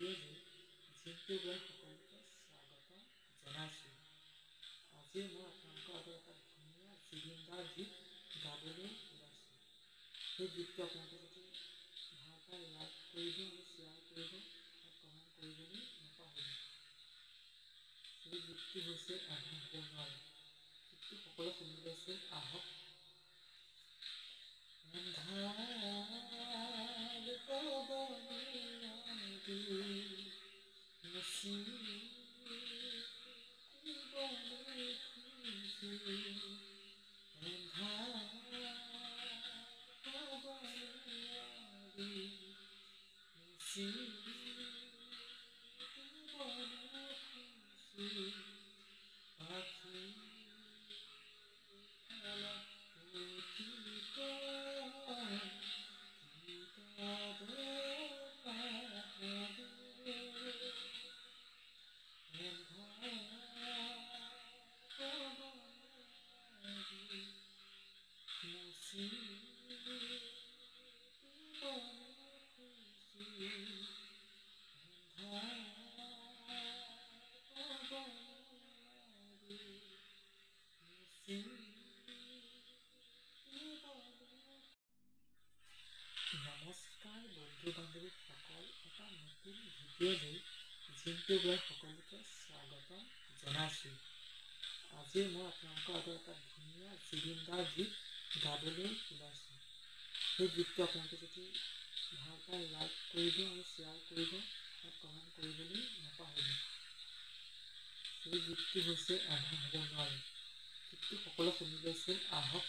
ভিডিঅ'লৈ জিন্তু বয় সকলোকে স্বাগতম জনাইছোঁ। আজি মই আপোনালোকৰ আগত এটা ধুনীয়া জুবিন দাৰ গীত গাবলৈ ওলাইছোঁ। সেই গীতটো আপোনালোকে যদি ভাল পায় লাইক কৰিব আৰু শ্বেয়াৰ কৰিব আৰু কমেণ্ট কৰিবলৈ নাপাহৰিব। সেই গীতটো হৈছে এনে হ'ব নোৱাৰে। গীতটো সকলোৱে শুনি লৈছোঁ, আহক। নমস্কাৰ বন্ধু বান্ধৱীসকল, এটা নতুন ভিডিঅ'লৈ জিন্তু বয় সকলোকে স্বাগতম জনাইছোঁ। আজি মই আপোনালোকৰ আগত এটা ধুনীয়া জুবিন দাৰ গীত গাবলৈ ওলাইছোঁ। সেই গীতটো আপোনালোকে যদি ভাল পায় লাইক কৰিব আৰু শ্বেয়াৰ কৰিব আৰু কমেণ্ট কৰিবলৈ নাপাহৰিব। সেই গীতটো হৈছে এনে হ'ব নোৱাৰে। গীতটো সকলোৱে শুনি লৈছোঁ, আহক।